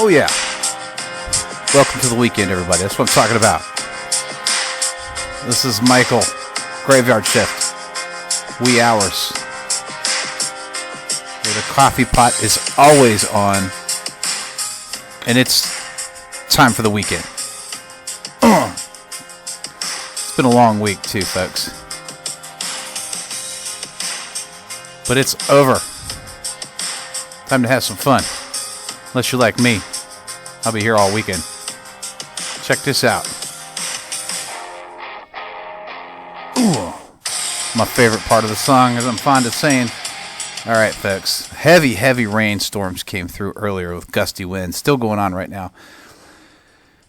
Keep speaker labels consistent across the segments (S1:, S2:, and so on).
S1: Oh yeah. Welcome to the weekend, everybody. That's what I'm talking about. This is Michael, Graveyard Shift, wee hours, where the coffee pot is always on, and it's time for the weekend. It's been a long week too, folks, but it's over. Time to have some fun. Unless you're like me, I'll be here all weekend. Check this out. Ooh, my favorite part of the song, as I'm fond of saying. All right, folks. Heavy rainstorms came through earlier with gusty winds. Still going on right now.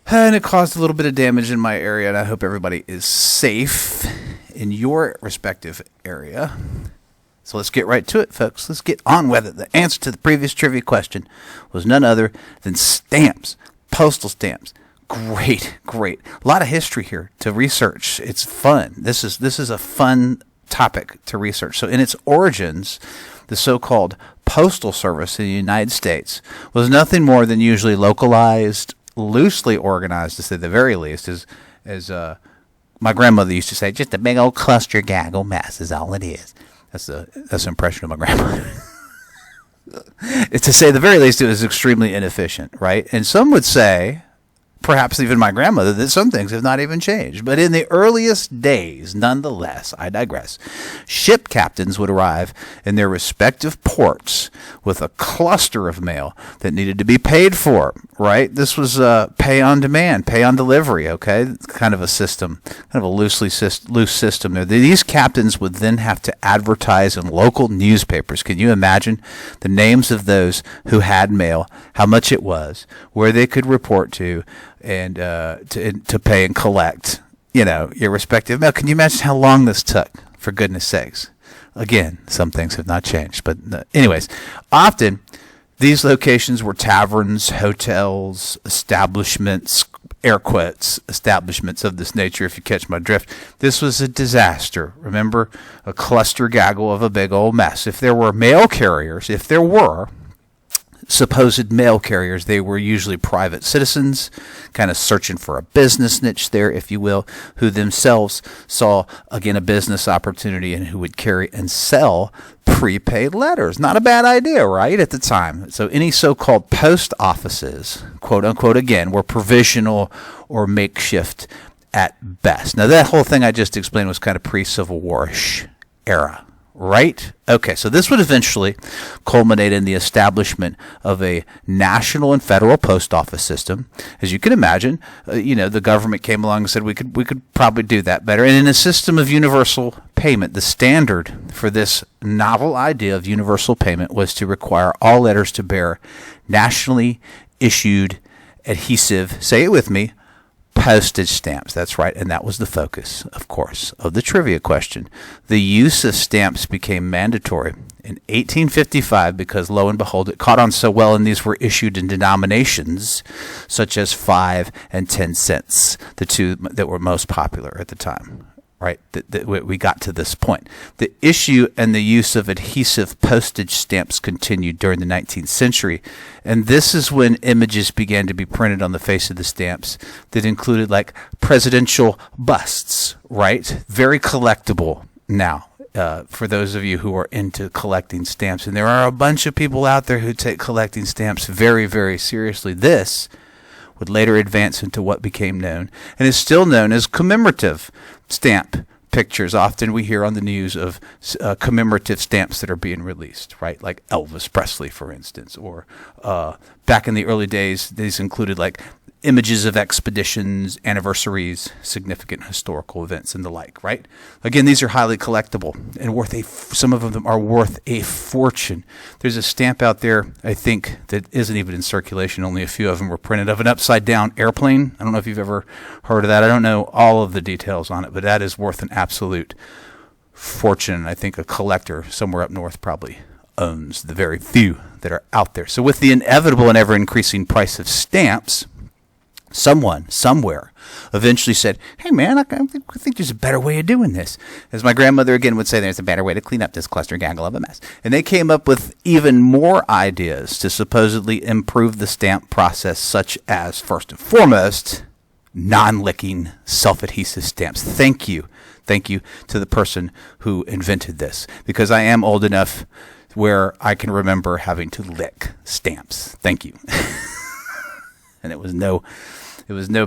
S1: And it caused a little bit of damage in my area, and I hope everybody is safe in your respective area. So let's get right to it, folks. Let's get on with it. The answer to the previous trivia question was none other than stamps, postal stamps. Great. A lot of history here to research. It's fun. This is a fun topic to research. So in its origins, the so-called postal service in the United States was nothing more than usually localized, loosely organized, to say the very least, as my grandmother used to say, just a big old cluster gaggle mess is all it is. That's an impression of my grandmother. To say the very least, it was extremely inefficient, right? And some would say, perhaps even my grandmother, that some things have not even changed. But in the earliest days, nonetheless, I digress, ship captains would arrive in their respective ports with a cluster of mail that needed to be paid for, right? This was pay on demand, pay on delivery, okay? Kind of a system, kind of a loose system there. These captains would then have to advertise in local newspapers. Can you imagine the names of those who had mail, how much it was, where they could report to, and to pay and collect, your respective mail. Can you imagine how long this took, for goodness sakes? Again, some things have not changed. But anyways, often these locations were taverns, hotels, establishments, air quotes, establishments of this nature, if you catch my drift. This was a disaster. Remember, a cluster gaggle of a big old mess. If there were mail carriers, supposed mail carriers, they were usually private citizens, kind of searching for a business niche there, if you will, who themselves saw, again, a business opportunity and who would carry and sell prepaid letters. Not a bad idea, right, at the time. So any so-called post offices, quote unquote, again, were provisional or makeshift at best. Now, that whole thing I just explained was kind of pre-Civil War-ish era. Right? Okay, so this would eventually culminate in the establishment of a national and federal post office system. As you can imagine, the government came along and said we could probably do that better. And in a system of universal payment, the standard for this novel idea of universal payment was to require all letters to bear nationally issued adhesive, say it with me, postage stamps. That's right, and that was the focus, of course, of the trivia question. The use of stamps became mandatory in 1855 because, lo and behold, it caught on so well, and these were issued in denominations such as 5 and 10 cents, the two that were most popular at the time. Right, we got to this point. The issue and the use of adhesive postage stamps continued during the 19th century, and this is when images began to be printed on the face of the stamps that included like presidential busts, right? Very collectible now. For those of you who are into collecting stamps, and there are a bunch of people out there who take collecting stamps very, very seriously. This would later advance into what became known and is still known as commemorative stamp pictures. Often we hear on the news of commemorative stamps that are being released, right? Like Elvis Presley, for instance, or back in the early days, these included like images of expeditions, anniversaries, significant historical events, and the like, right? Again, these are highly collectible and some of them are worth a fortune. There's a stamp out there, I think, that isn't even in circulation. Only a few of them were printed, of an upside-down airplane. I don't know if you've ever heard of that. I don't know all of the details on it, but that is worth an absolute fortune. I think a collector somewhere up north probably owns the very few that are out there. So with the inevitable and ever-increasing price of stamps, someone somewhere eventually said, hey man, I think there's a better way of doing this. As my grandmother again would say, there's a better way to clean up this cluster gaggle of a mess. And they came up with even more ideas to supposedly improve the stamp process, such as, first and foremost, non-licking self-adhesive stamps. Thank you to the person who invented this, because I am old enough where I can remember having to lick stamps. Thank you. And it was no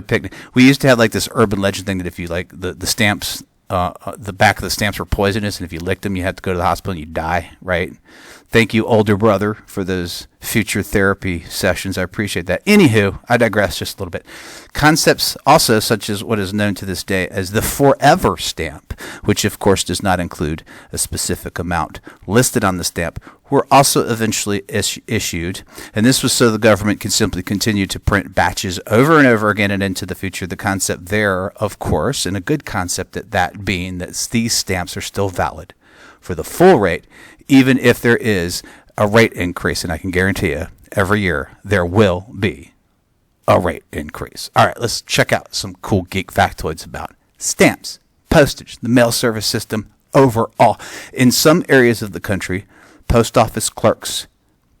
S1: picnic. We used to have like this urban legend thing that if you like the stamps, the back of the stamps were poisonous, and if you licked them, you had to go to the hospital and you die, right? Thank you, older brother, for those future therapy sessions. I appreciate that. Anywho, I digress just a little bit. Concepts also such as what is known to this day as the forever stamp, which of course does not include a specific amount listed on the stamp, were also eventually issued. And this was so the government can simply continue to print batches over and over again and into the future. The concept there, of course, and a good concept at that, being that these stamps are still valid for the full rate, even if there is a rate increase. And I can guarantee you, every year there will be a rate increase. All right, let's check out some cool geek factoids about stamps, postage, the mail service system overall. In some areas of the country, post office clerks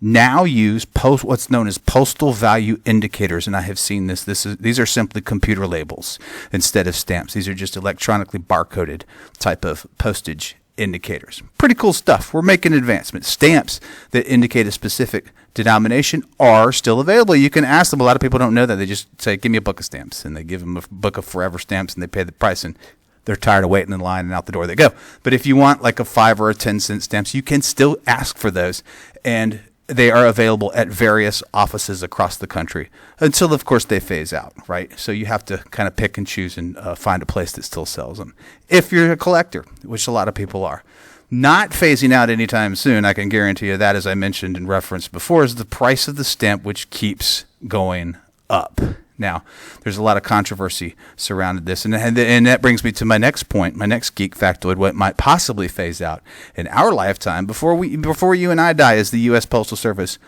S1: now use what's known as postal value indicators, and I have seen this. These are simply computer labels instead of stamps. These are just electronically barcoded type of postage indicators. Pretty cool stuff. We're making advancements. Stamps that indicate a specific denomination are still available. You can ask them. A lot of people don't know that. They just say, give me a book of stamps, and they give them a book of forever stamps, and they pay the price, and they're tired of waiting in line, and out the door they go. But if you want like a 5 or a 10-cent stamps, you can still ask for those, and they are available at various offices across the country until, of course, they phase out, right? So you have to kind of pick and choose and find a place that still sells them. If you're a collector, which a lot of people are. Not phasing out anytime soon, I can guarantee you that, as I mentioned and referenced before, is the price of the stamp, which keeps going up. Now, there's a lot of controversy surrounded this, and that brings me to my next point, my next geek factoid, what might possibly phase out in our lifetime before you and I die, is the U.S. Postal Service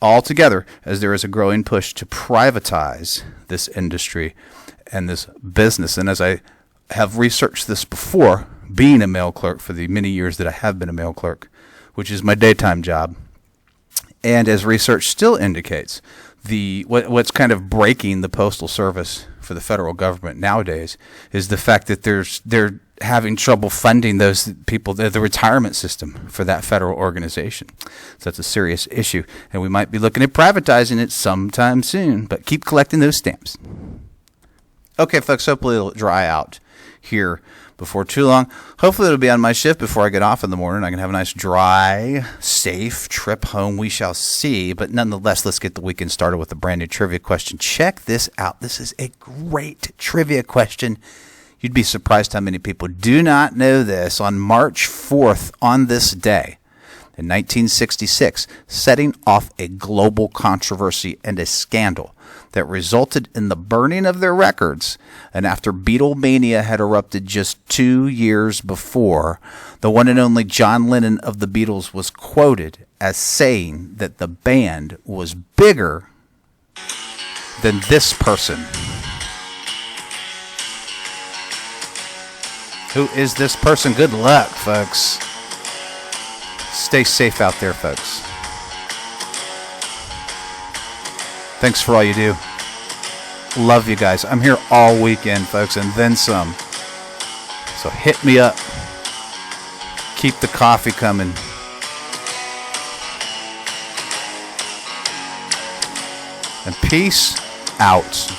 S1: altogether, as there is a growing push to privatize this industry and this business. And as I have researched this before, being a mail clerk for the many years that I have been a mail clerk, which is my daytime job, and as research still indicates, what's kind of breaking the Postal Service for the federal government nowadays is the fact that they're having trouble funding those people, the retirement system for that federal organization. So that's a serious issue, and we might be looking at privatizing it sometime soon, but keep collecting those stamps. Okay, folks, hopefully it'll dry out here before too long. Hopefully it'll be on my shift before I get off in the morning. I can have a nice, dry, safe trip home. We shall see. But nonetheless, let's get the weekend started with a brand new trivia question. Check this out. This is a great trivia question. You'd be surprised how many people do not know this. On March 4th, on this day, in 1966, setting off a global controversy and a scandal that resulted in the burning of their records. And after Beatlemania had erupted just 2 years before, the one and only John Lennon of the Beatles was quoted as saying that the band was bigger than this person. Who is this person? Good luck, folks. Stay safe out there, folks. Thanks for all you do. Love you guys. I'm here all weekend, folks, and then some. So hit me up. Keep the coffee coming. And peace out.